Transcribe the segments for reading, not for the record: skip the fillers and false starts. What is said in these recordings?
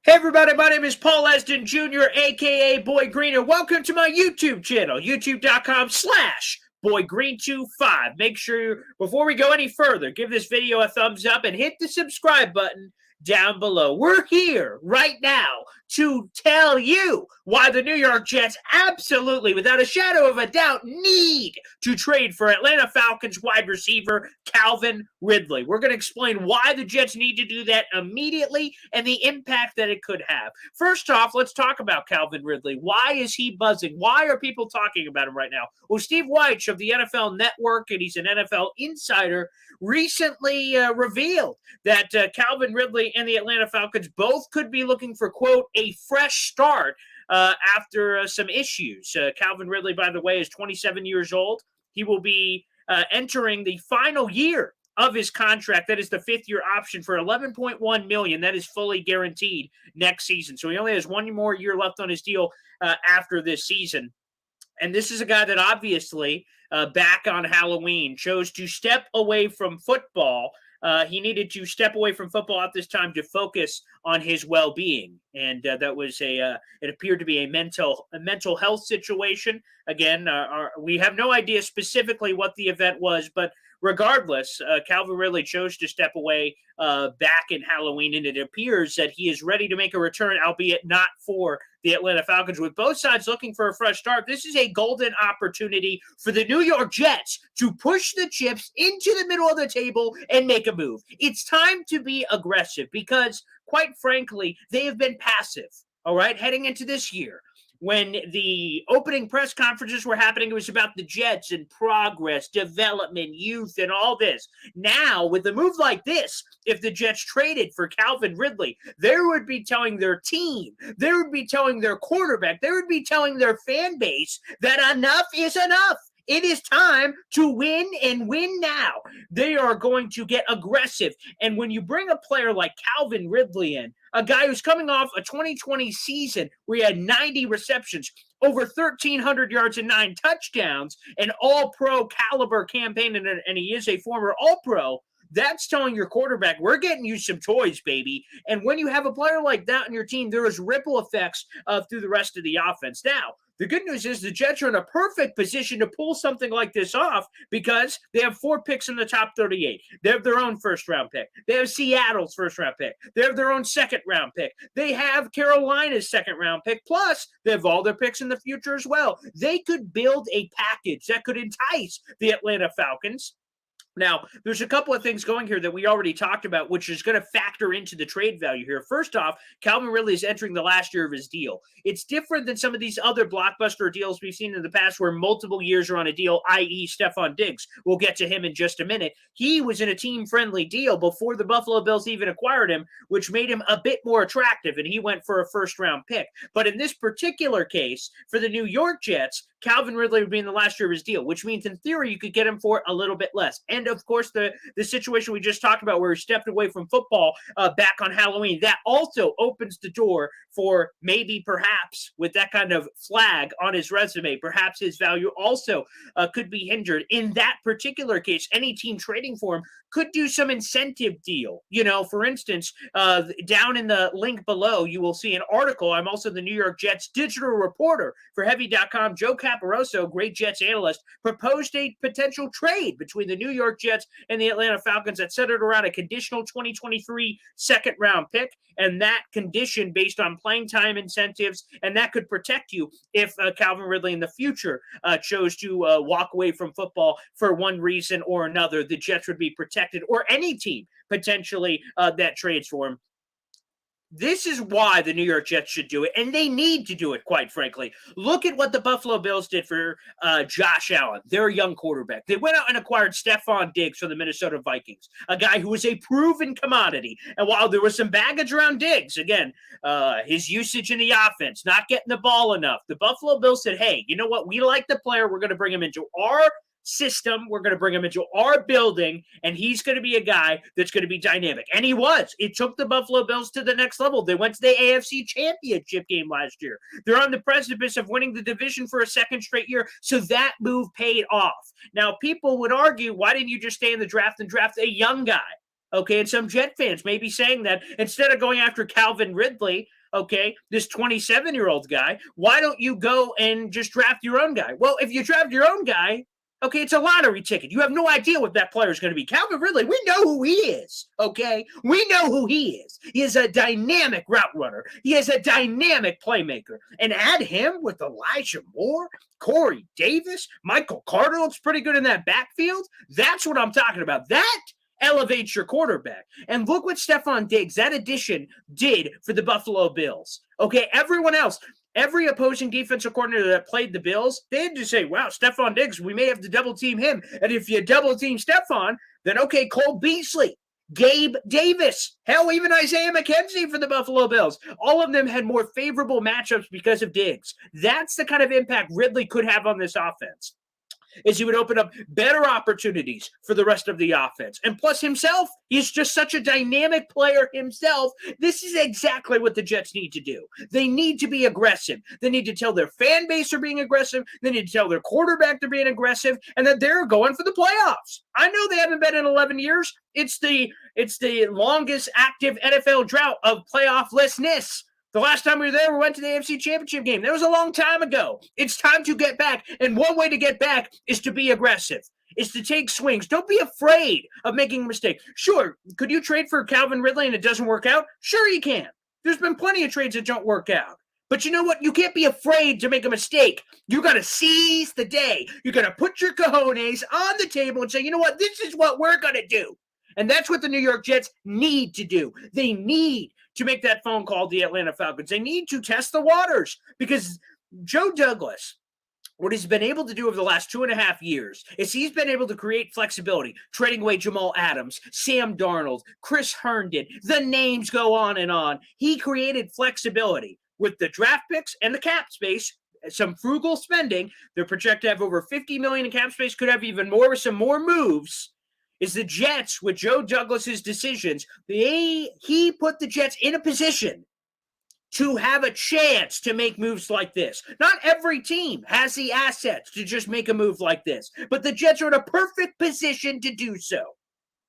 Hey everybody, my name is Paul Esden Jr., aka Boy Green, and welcome to my YouTube channel, youtube.com/Boy Green25. Make sure, before we go any further, give this video a thumbs up and hit the subscribe button down below. We're here right now to tell you why the New York Jets absolutely, without a shadow of a doubt, need to trade for Atlanta Falcons wide receiver Calvin Ridley. We're going to explain why the Jets need to do that immediately and the impact that it could have. First off, let's talk about Calvin Ridley. Why is he buzzing? Why are people talking about him right now? Well, Steve Wyche of the NFL Network, and he's an NFL insider, recently revealed that Calvin Ridley and the Atlanta Falcons both could be looking for, quote, a fresh start after some issues. Calvin Ridley, by the way, is 27 years old. He will be entering the final year of his contract. That is the fifth-year option for $11.1 million. That is fully guaranteed next season. So he only has one more year left on his deal after this season. And this is a guy that obviously, back on Halloween, chose to step away from football. He needed to step away from football at this time to focus on his well-being, and that was it appeared to be a mental health situation. Again, we have no idea specifically what the event was, but regardless, Calvin Ridley chose to step away back in Halloween, and it appears that he is ready to make a return, albeit not for the Atlanta Falcons. With both sides looking for a fresh start, this is a golden opportunity for the New York Jets to push the chips into the middle of the table and make a move. It's time to be aggressive because, quite frankly, they have been passive, all right, heading into this year. When the opening press conferences were happening, it was about the Jets and progress, development, youth, and all this. Now, with a move like this, if the Jets traded for Calvin Ridley, they would be telling their team, they would be telling their quarterback, they would be telling their fan base that enough is enough. It is time to win and win now. They are going to get aggressive. And when you bring a player like Calvin Ridley in, a guy who's coming off a 2020 season where he had 90 receptions, over 1,300 yards and 9 touchdowns, an all-pro caliber campaign, and he is a former all-pro, that's telling your quarterback, we're getting you some toys, baby. And when you have a player like that on your team, there is ripple effects through the rest of the offense. Now, the good news is the Jets are in a perfect position to pull something like this off because they have 4 picks in the top 38. They have their own first-round pick. They have Seattle's first-round pick. They have their own second-round pick. They have Carolina's second-round pick. Plus, they have all their picks in the future as well. They could build a package that could entice the Atlanta Falcons. Now, there's a couple of things going here that we already talked about, which is going to factor into the trade value here. First off, Calvin Ridley is entering the last year of his deal. It's different than some of these other blockbuster deals we've seen in the past where multiple years are on a deal, i.e. Stephon Diggs. We'll get to him in just a minute. He was in a team-friendly deal before the Buffalo Bills even acquired him, which made him a bit more attractive, and he went for a first-round pick. But in this particular case, for the New York Jets, Calvin Ridley would be in the last year of his deal, which means in theory you could get him for a little bit less. And of course, the situation we just talked about where he stepped away from football back on Halloween, that also opens the door for maybe perhaps with that kind of flag on his resume, perhaps his value also could be hindered. In that particular case, any team trading for him could do some incentive deal. You know, for instance, down in the link below, you will see an article. I'm also the New York Jets digital reporter for Heavy.com. Joe Caporoso, great Jets analyst, proposed a potential trade between the New York Jets and the Atlanta Falcons that centered around a conditional 2023 second-round pick, and that condition based on playing time incentives, and that could protect you if Calvin Ridley in the future chose to walk away from football for one reason or another. The Jets would be protected, or any team potentially that trades for him. This is why the New York Jets should do it, and they need to do it, quite frankly. Look at what the Buffalo Bills did for Josh Allen, their young quarterback. They went out and acquired Stephon Diggs for the Minnesota Vikings, a guy who was a proven commodity. And while there was some baggage around Diggs, again, his usage in the offense, not getting the ball enough, the Buffalo Bills said, hey, you know what? We like the player. We're going to bring him into our system. We're going to bring him into our building, and he's going to be a guy that's going to be dynamic. And he was. It took the Buffalo Bills to the next level. They went to the AFC Championship game last year. They're on the precipice of winning the division for a second straight year, so that move paid off. Now, people would argue, why didn't you just stay in the draft and draft a young guy? Okay, and some Jet fans may be saying that instead of going after Calvin Ridley, okay, this 27-year-old guy, why don't you go and just draft your own guy? Well, if you draft your own guy, okay, it's a lottery ticket. You have no idea what that player is going to be. Calvin Ridley, we know who he is, okay? We know who he is. He is a dynamic route runner. He is a dynamic playmaker. And add him with Elijah Moore, Corey Davis, Michael Carter looks pretty good in that backfield. That's what I'm talking about. That elevates your quarterback. And look what Stephon Diggs, that addition, did for the Buffalo Bills. Okay, everyone else, every opposing defensive coordinator that played the Bills, they had to say, wow, Stephon Diggs, we may have to double team him. And if you double team Stephon, then okay, Cole Beasley, Gabe Davis, hell, even Isaiah McKenzie for the Buffalo Bills. All of them had more favorable matchups because of Diggs. That's the kind of impact Ridley could have on this offense. Is he would open up better opportunities for the rest of the offense. And plus himself, he's just such a dynamic player himself. This is exactly what the Jets need to do. They need to be aggressive. They need to tell their fan base they're being aggressive. They need to tell their quarterback they're being aggressive and that they're going for the playoffs. I know they haven't been in 11 years. It's the longest active NFL drought of playofflessness. The last time we were there, we went to the AFC Championship game. That was a long time ago. It's time to get back. And one way to get back is to be aggressive, is to take swings. Don't be afraid of making a mistake. Sure, could you trade for Calvin Ridley and it doesn't work out? Sure you can. There's been plenty of trades that don't work out. But you know what? You can't be afraid to make a mistake. You got to seize the day. You got to put your cojones on the table and say, you know what? This is what we're going to do. And that's what the New York Jets need to do. They need to make that phone call to the Atlanta Falcons. They need to test the waters because Joe Douglas, what he's been able to do over the last 2.5 years is he's been able to create flexibility, trading away Jamal Adams, Sam Darnold, Chris Herndon. The names go on and on. He created flexibility with the draft picks and the cap space, some frugal spending. They're projected to have over $50 million in cap space, could have even more with some more moves. Is the Jets, with Joe Douglas's decisions, he put the Jets in a position to have a chance to make moves like this. Not every team has the assets to just make a move like this, but the Jets are in a perfect position to do so.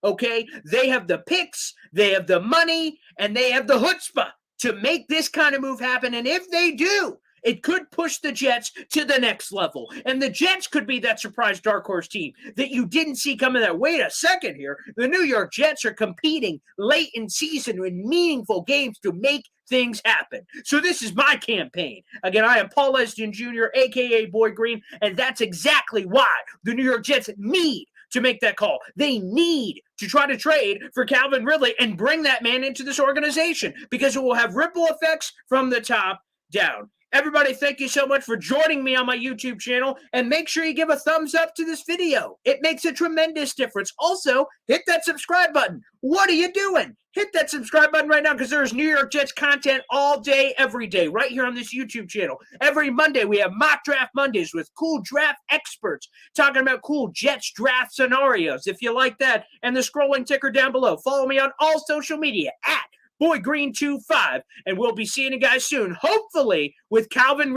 Okay? They have the picks, they have the money, and they have the chutzpah to make this kind of move happen. And if they do, it could push the Jets to the next level. And the Jets could be that surprise dark horse team that you didn't see coming that. Wait a second here. The New York Jets are competing late in season in meaningful games to make things happen. So this is my campaign. Again, I am Paul Esden Jr., a.k.a. Boy Green, and that's exactly why the New York Jets need to make that call. They need to try to trade for Calvin Ridley and bring that man into this organization because it will have ripple effects from the top down. Everybody, thank you so much for joining me on my YouTube channel, and make sure you give a thumbs up to this video. It makes a tremendous difference. Also, hit that subscribe button. What are you doing? Hit that subscribe button right now because there's New York Jets content all day, every day, right here on this YouTube channel. Every Monday, we have Mock Draft Mondays with cool draft experts talking about cool Jets draft scenarios. If you like that, and the scrolling ticker down below, follow me on all social media at BoyGreen25, and we'll be seeing you guys soon, hopefully with Calvin